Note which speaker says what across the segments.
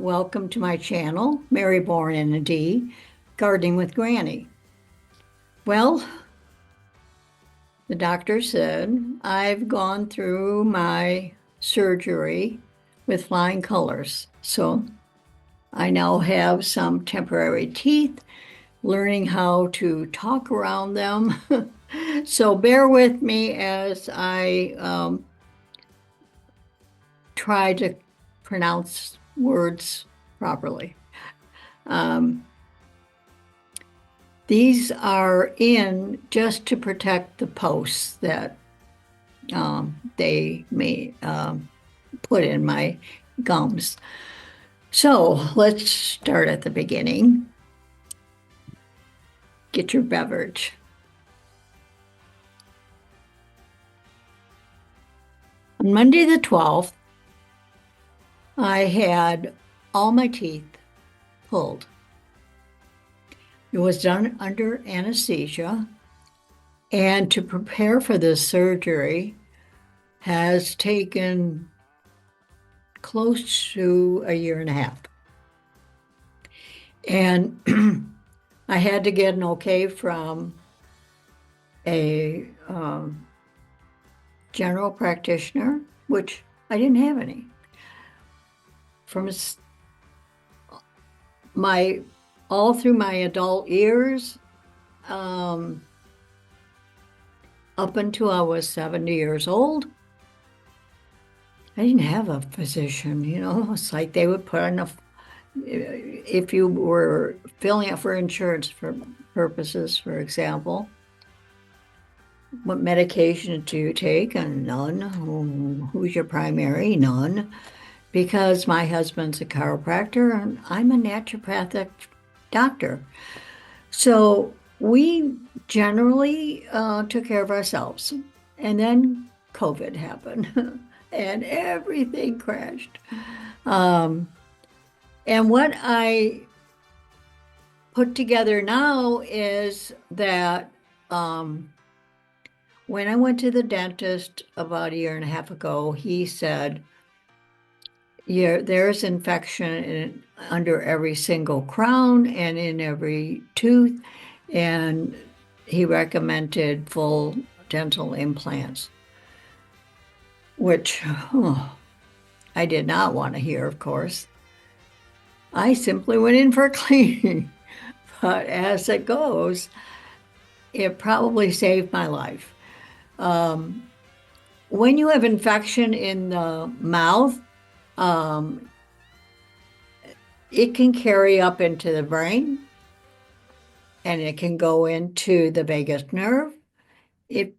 Speaker 1: welcome to my channel, Mary Born in a D, Gardening with Granny. Well, the doctor said I've gone through my surgery with flying colors. So I now have some temporary teeth, learning how to talk around them. So bear with me as I try to pronounce words properly. These are in just to protect the posts that they may put in my gums. So let's start at the beginning. Get your beverage. On Monday the 12th, I had all my teeth pulled. It was done under anesthesia, and to prepare for this surgery has taken close to a year and a half. And I had to get an okay from a general practitioner, which I didn't have any. From all through my adult years, up until I was 70 years old, I didn't have a physician. It's like they would put enough, if you were filling out for insurance for purposes, for example, what medication do you take? And none. Who's your primary? None. Because my husband's a chiropractor and I'm a naturopathic doctor. So we generally took care of ourselves. And then COVID happened and everything crashed. And what I put together now is that when I went to the dentist about a year and a half ago, he said, there's infection under every single crown and in every tooth, and he recommended full dental implants, which I did not want to hear, of course. I simply went in for a cleaning, but as it goes, it probably saved my life. When you have infection in the mouth, it can carry up into the brain and it can go into the vagus nerve. It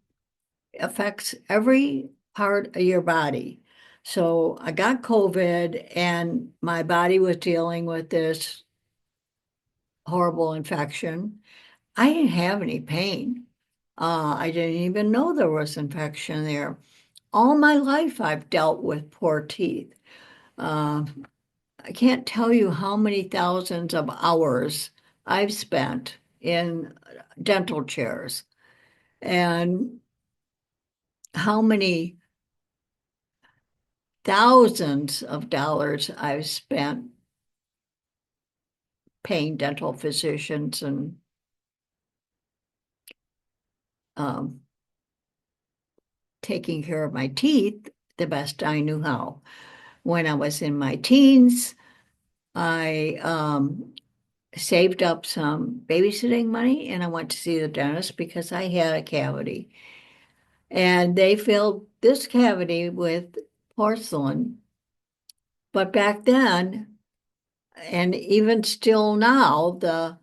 Speaker 1: affects every part of your body. So I got COVID and my body was dealing with this horrible infection. I didn't have any pain. I didn't even know there was infection there. All my life, I've dealt with poor teeth. I can't tell you how many thousands of hours I've spent in dental chairs and how many thousands of dollars I've spent paying dental physicians and taking care of my teeth the best I knew how. When I was in my teens, I saved up some babysitting money and I went to see the dentist because I had a cavity. And they filled this cavity with porcelain. But back then, and even still now, the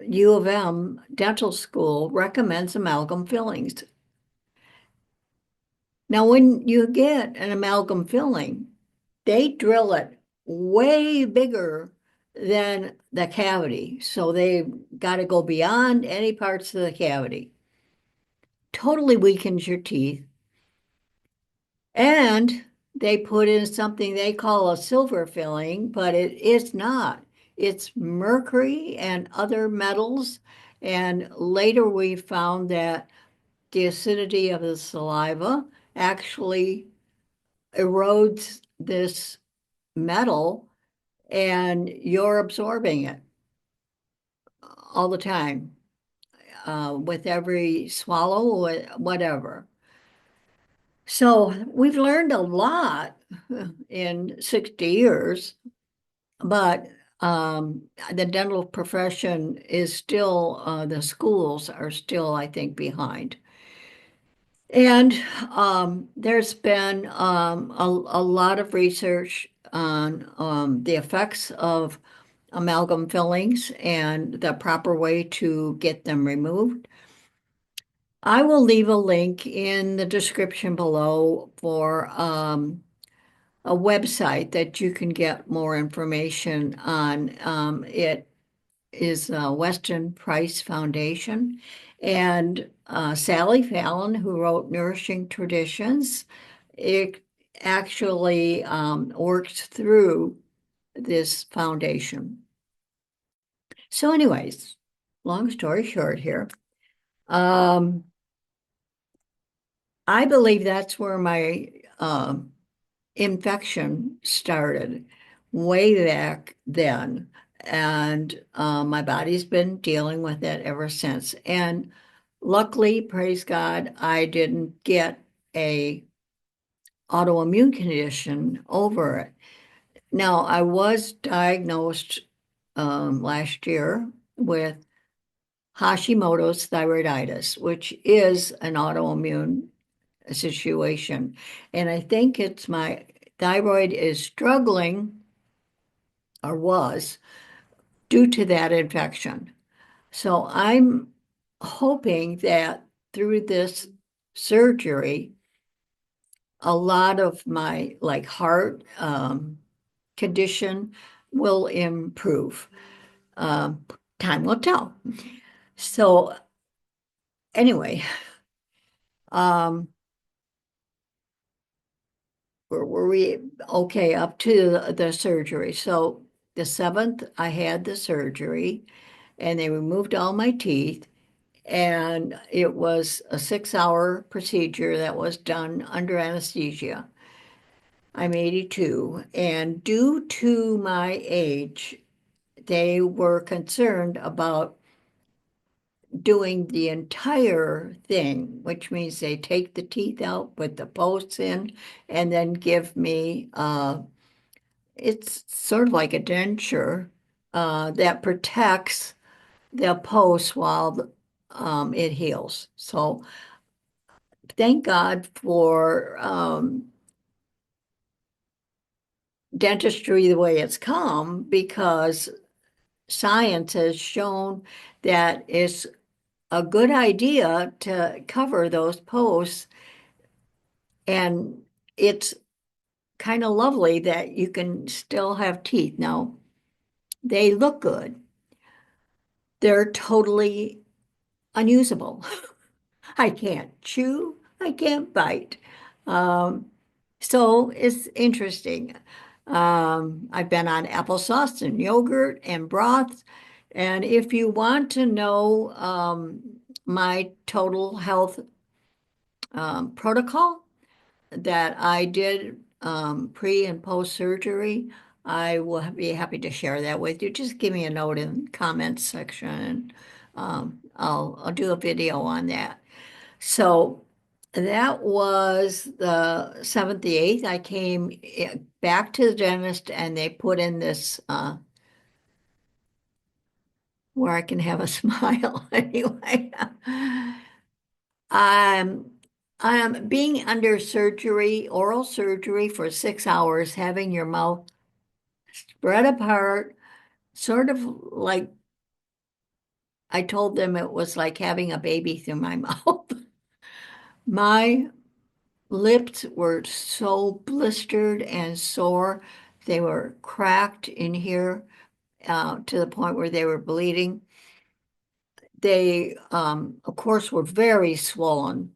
Speaker 1: U of M dental school recommends amalgam fillings. Now, when you get an amalgam filling, they drill it way bigger than the cavity. So they got to go beyond any parts of the cavity. Totally weakens your teeth. And they put in something they call a silver filling, but it is not. It's mercury and other metals. And later we found that the acidity of the saliva actually erodes this metal and you're absorbing it all the time, with every swallow, whatever. So we've learned a lot in 60 years, but the dental profession is still, the schools are still, I think, behind. And there's been a lot of research on the effects of amalgam fillings and the proper way to get them removed. I will leave a link in the description below for a website that you can get more information on. It is Weston Price Foundation. And Sally Fallon, who wrote Nourishing Traditions, it actually works through this foundation. So, anyways, long story short here, um, I believe that's where my infection started way back then. And my body's been dealing with it ever since. And luckily, praise God, I didn't get a autoimmune condition over it. Now, I was diagnosed last year with Hashimoto's thyroiditis, which is an autoimmune situation. And I think it's my thyroid is struggling, or was, due to that infection. So I'm hoping that through this surgery, a lot of my like heart condition will improve. Um, Time will tell. So anyway, um, were we okay up to the surgery? So the 7th, I had the surgery, and they removed all my teeth. And it was a 6-hour procedure that was done under anesthesia. I'm 82, and due to my age, they were concerned about doing the entire thing, which means they take the teeth out, put the posts in, and then give me, it's sort of like a denture that protects the post while it heals. So thank God for dentistry the way it's come, because science has shown that it's a good idea to cover those posts. And it's kind of lovely that you can still have teeth. Now, they look good. They're totally unusable. I can't chew, I can't bite. Um, so it's interesting. I've been on applesauce and yogurt and broth. And if you want to know my total health protocol that I did pre and post surgery, I will be happy to share that with you. Just give me a note in the comments section, and I'll do a video on that. So that was the 7th, the 8th. I came back to the dentist, and they put in this where I can have a smile anyway. I'm I'm being under surgery, oral surgery for 6 hours, having your mouth spread apart, sort of like I told them it was like having a baby through my mouth. My lips were so blistered and sore. They were cracked in here to the point where they were bleeding. They, of course, were very swollen.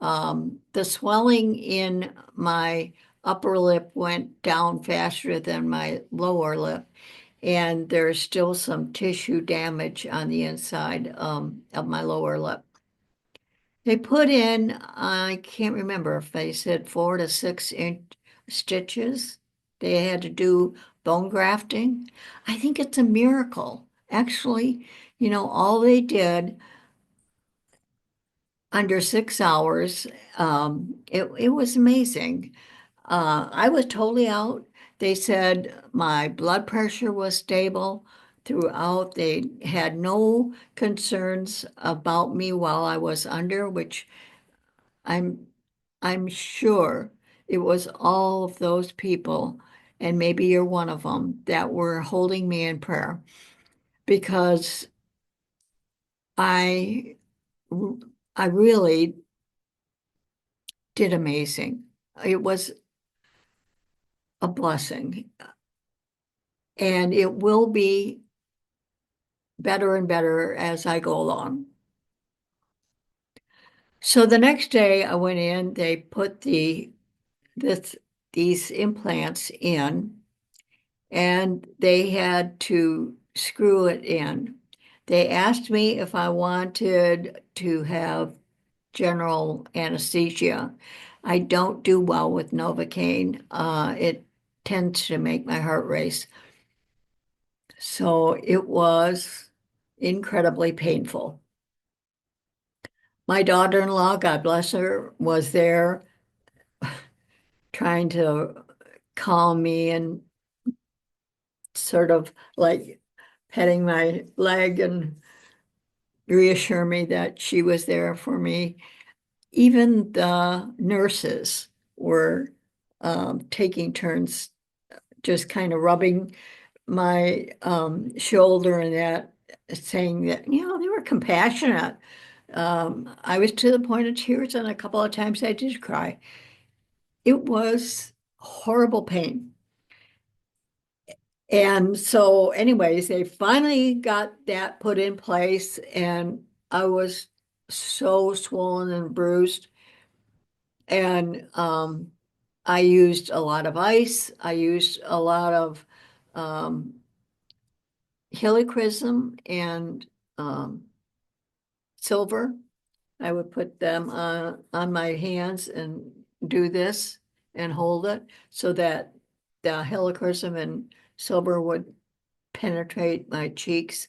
Speaker 1: The swelling in my upper lip went down faster than my lower lip, and there's still some tissue damage on the inside of my lower lip. They put in, I can't remember if they said 4 to 6 inch stitches. They had to do bone grafting. I think it's a miracle. Actually, all they did under 6 hours, it was amazing. I was totally out. They said my blood pressure was stable throughout. They had no concerns about me while I was under, which I'm I'm sure it was all of those people, and maybe you're one of them, that were holding me in prayer because I I really did amazing. It was a blessing, and it will be better and better as I go along. So the next day I went in, they put this these implants in, and they had to screw it in. They asked me if I wanted to have general anesthesia. I don't do well with Novocaine. It tends to make my heart race. So it was incredibly painful. My daughter-in-law, God bless her, was there trying to calm me and sort of like petting my leg and reassure me that she was there for me. Even the nurses were taking turns just kind of rubbing my shoulder and that, saying that, they were compassionate. I was to the point of tears, and a couple of times I did cry. It was horrible pain. And so, anyways, they finally got that put in place, and I was so swollen and bruised. And I used a lot of ice. I used a lot of um, helichrysm and um, silver. I would put them on my hands and do this and hold it so that the helichrysm and silver would penetrate my cheeks.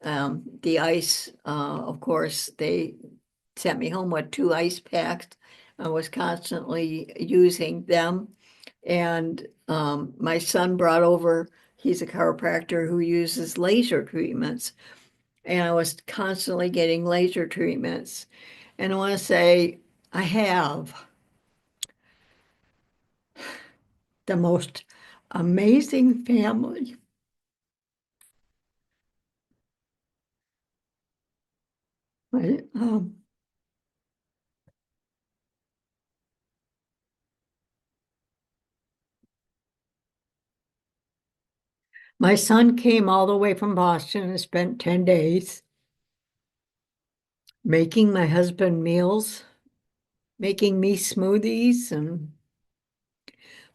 Speaker 1: The ice, of course, they sent me home with 2 ice packs. I was constantly using them. And my son brought over, he's a chiropractor who uses laser treatments. And I was constantly getting laser treatments. And I want to say, I have the most amazing family. Right? My son came all the way from Boston and spent 10 days making my husband meals, making me smoothies, and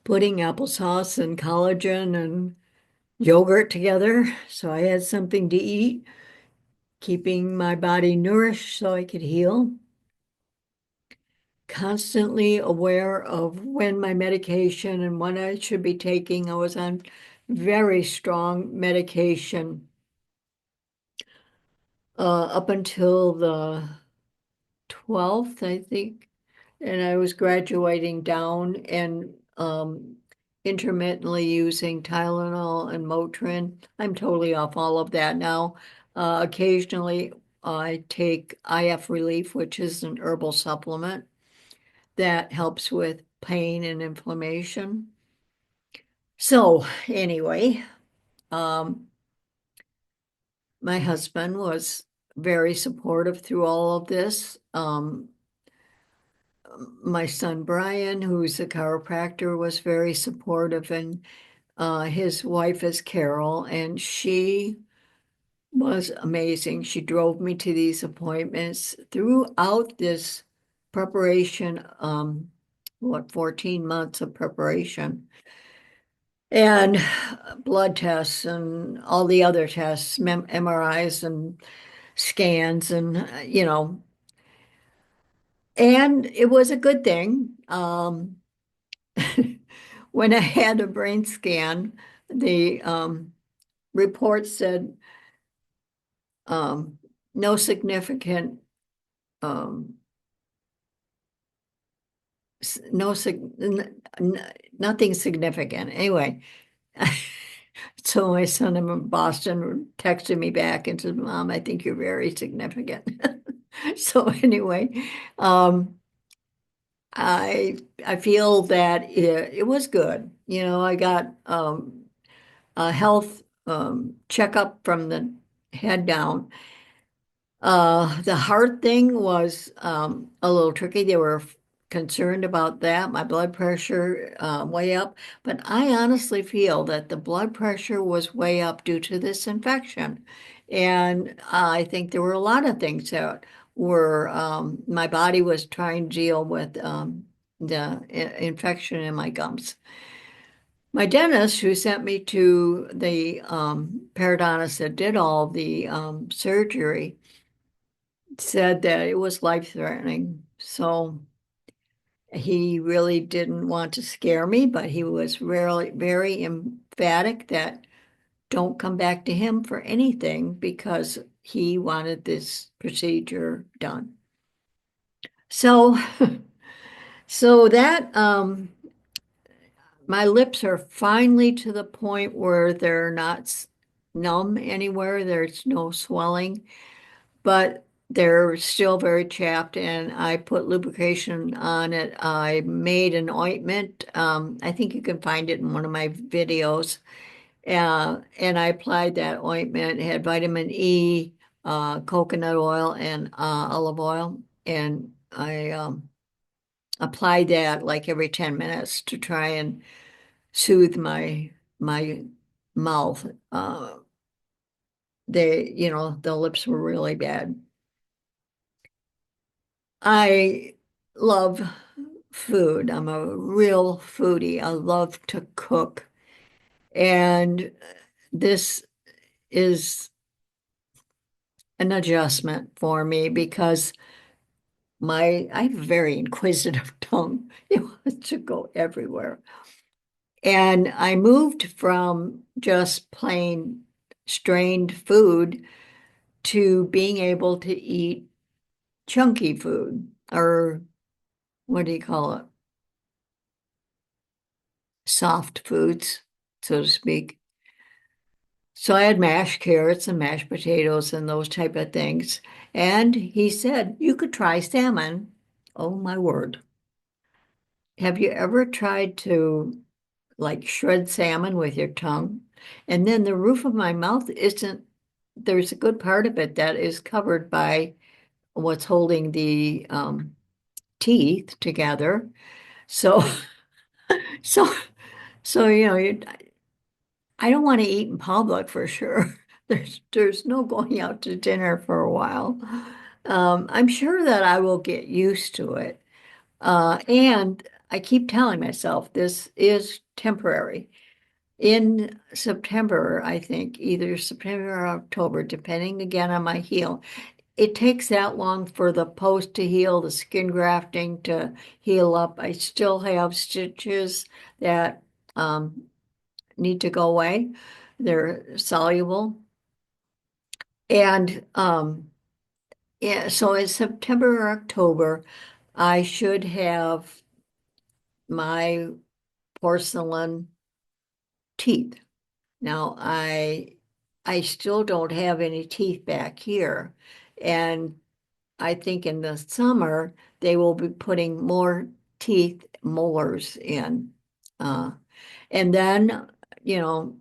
Speaker 1: putting applesauce and collagen and yogurt together so I had something to eat, keeping my body nourished so I could heal. Constantly aware of when my medication and when I should be taking. I was on very strong medication up until the 12th, I think. And I was graduating down and intermittently using Tylenol and Motrin. I'm totally off all of that now. Occasionally, I take IF Relief, which is an herbal supplement that helps with pain and inflammation. So, anyway, um, my husband was very supportive through all of this. My son Brian, who's a chiropractor, was very supportive, and his wife is Carol, and she was amazing. She drove me to these appointments throughout this preparation, 14 months of preparation, and blood tests and all the other tests, MRIs and scans, and and it was a good thing. when I had a brain scan, the report said um, no significant, um, no nothing significant. Anyway, so my son in Boston texted me back and said, "Mom, I think you're very significant." So anyway, um, I feel that it was good. You know, I got a health checkup from the head down. The heart thing was a little tricky. They were concerned about that, my blood pressure way up. But I honestly feel that the blood pressure was way up due to this infection. And I think there were a lot of things that were, my body was trying to deal with the infection in my gums. My dentist, who sent me to the periodontist that did all the surgery, said that it was life-threatening. So he really didn't want to scare me, but he was really very emphatic that don't come back to him for anything because he wanted this procedure done. So, so that my lips are finally to the point where they're not numb anywhere. There's no swelling, but they're still very chapped, and I put lubrication on it. I made an ointment. I think you can find it in one of my videos. And I applied that ointment. It had vitamin E, coconut oil, and olive oil. And I applied that like every 10 minutes to try and soothe my mouth. The lips were really bad. I love food. I'm a real foodie. I love to cook. And this is an adjustment for me because I have a very inquisitive tongue. It wants to go everywhere. And I moved from just plain strained food to being able to eat chunky food, or what do you call it? Soft foods, so to speak. So I had mashed carrots and mashed potatoes and those type of things. And he said, you could try salmon. Oh my word. Have you ever tried to like shred salmon with your tongue? And then the roof of my mouth isn't, there's a good part of it that is covered by what's holding the teeth together. So, so, I don't want to eat in public for sure. There's no going out to dinner for a while. I'm sure that I will get used to it. And I keep telling myself this is temporary. In September, I think, either September or October, depending again on my heel, it takes that long for the post to heal, the skin grafting to heal up. I still have stitches that need to go away. They're soluble. And yeah, so in September or October, I should have my porcelain teeth. Now I still don't have any teeth back here. And I think in the summer they will be putting more teeth molars in. Uh, and then, you know,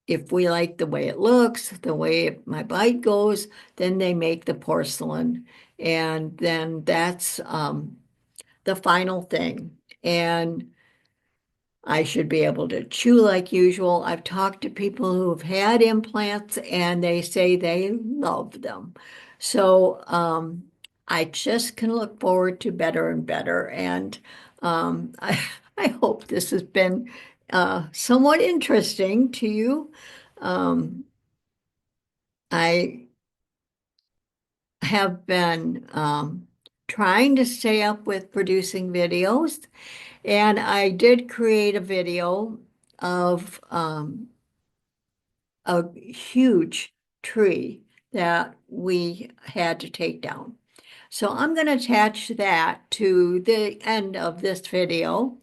Speaker 1: if we like the way it looks, the way my bite goes, then they make the porcelain. And then that's the final thing. And I should be able to chew like usual. I've talked to people who have had implants and they say they love them. So I just can look forward to better and better. And I hope this has been somewhat interesting to you. Um, I have been trying to stay up with producing videos, and I did create a video of a huge tree that we had to take down. So I'm going to attach that to the end of this video.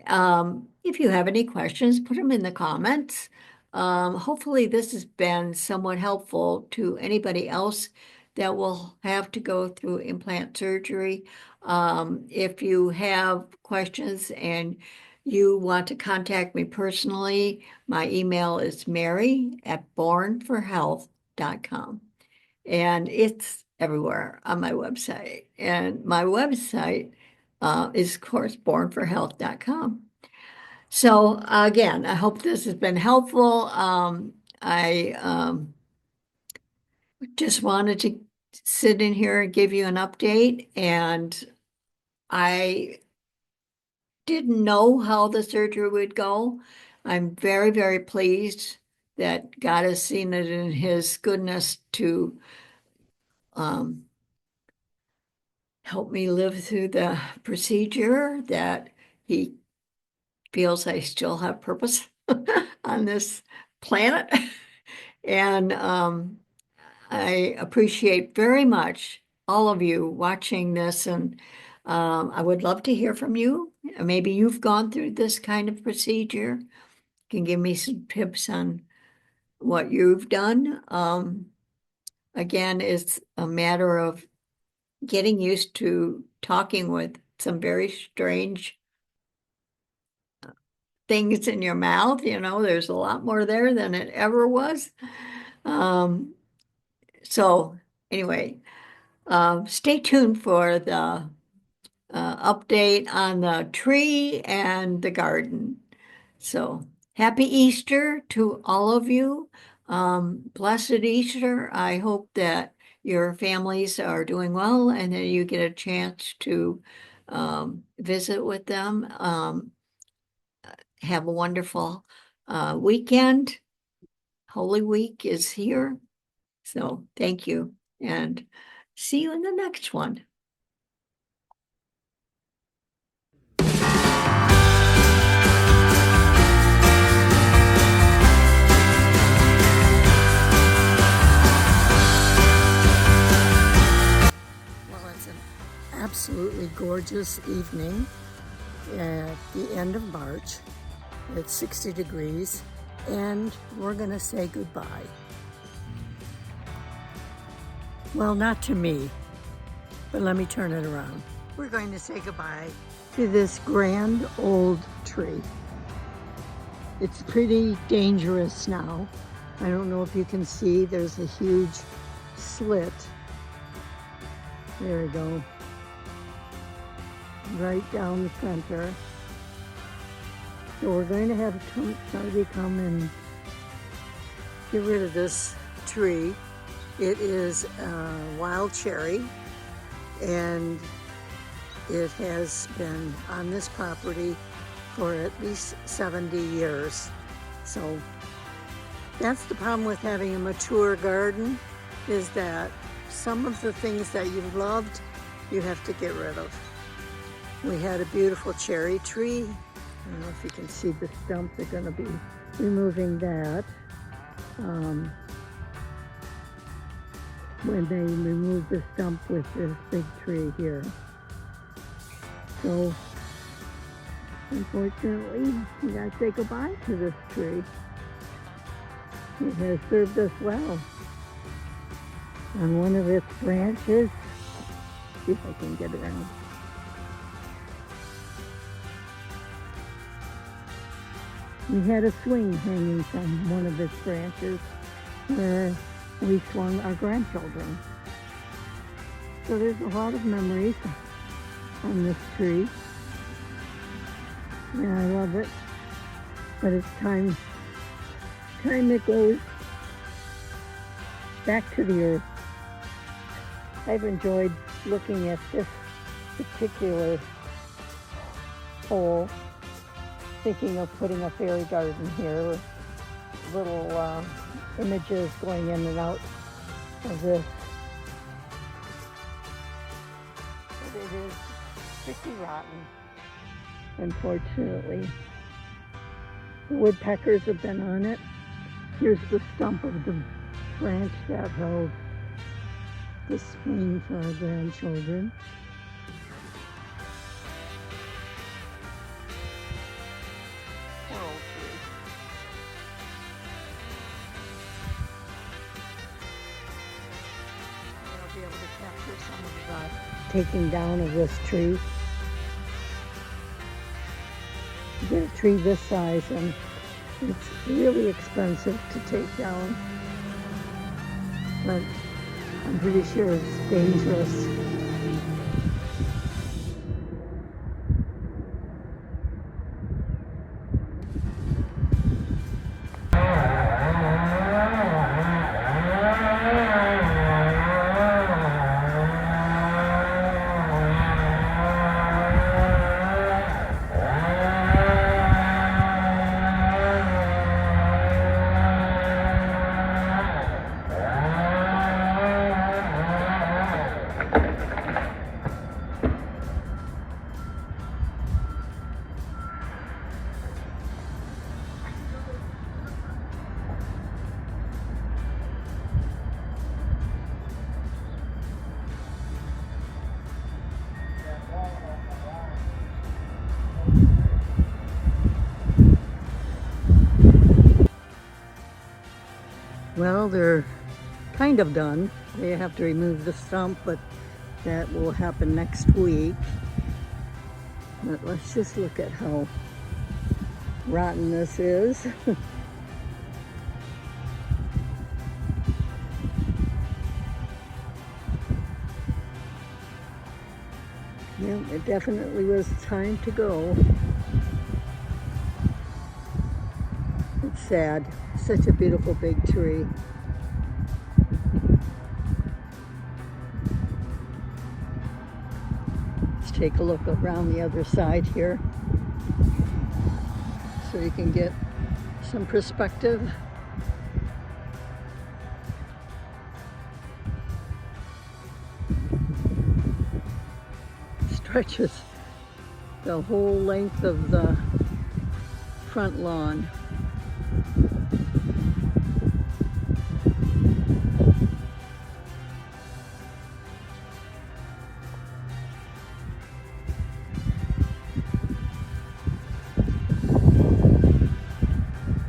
Speaker 1: If you have any questions, put them in the comments. Hopefully this has been somewhat helpful to anybody else that will have to go through implant surgery. If you have questions and you want to contact me personally, my email is mary@bornforhealth.com. And it's everywhere on my website. And my website is, of course, bornforhealth.com. So again, I hope this has been helpful. I just wanted to sit in here and give you an update. And I didn't know how the surgery would go. I'm very, very pleased that God has seen it in His goodness to help me live through the procedure, that He feels I still have purpose on this planet. And I appreciate very much all of you watching this, and I would love to hear from you. Maybe you've gone through this kind of procedure. You can give me some tips on what you've done. Again, it's a matter of getting used to talking with some very strange things in your mouth. There's a lot more there than it ever was. So anyway, stay tuned for the update on the tree and the garden. So happy Easter to all of you. Blessed Easter. I hope that your families are doing well and that you get a chance to visit with them. Have a wonderful weekend. Holy Week is here. So thank you, and see you in the next one. Well, it's an absolutely gorgeous evening at the end of March. It's 60 degrees, and we're going to say goodbye. Well, not to me, but let me turn it around. We're going to say goodbye to this grand old tree. It's pretty dangerous now. I don't know if you can see, there's a huge slit. There we go. Right down the center. So we're going to have somebody come and get rid of this tree. It is a wild cherry, and it has been on this property for at least 70 years. So that's the problem with having a mature garden, is that some of the things that you've loved, you have to get rid of. We had a beautiful cherry tree. I don't know if you can see the stump. They're going to be removing that when they remove the stump with this big tree here. So unfortunately, we got to say goodbye to this tree. It has served us well. On one of its branches, see if I can get around. We had a swing hanging from one of its branches where we swung our grandchildren. So there's a lot of memories on this tree. And I love it. But it's time it goes back to the earth. I've enjoyed looking at this particular hole, thinking of putting a fairy garden here with little images going in and out of this. it is pretty rotten, unfortunately. The woodpeckers have been on it. Here's the stump of the branch that held the spring for our grandchildren. Poor old tree. I'll be able to capture some of the taking down of this tree. You get a tree this size and it's really expensive to take down, but I'm pretty sure it's dangerous. Well, they're kind of done. They have to remove the stump, but that will happen next week. But let's just look at how rotten this is. Yeah, it definitely was time to go. It's sad. Such a beautiful big tree. Let's take a look around the other side here so you can get some perspective. Stretches the whole length of the front lawn.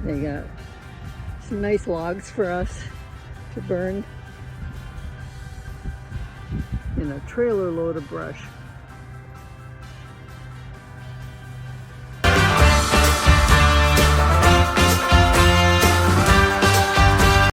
Speaker 1: They got some nice logs for us to burn and a trailer load of brush.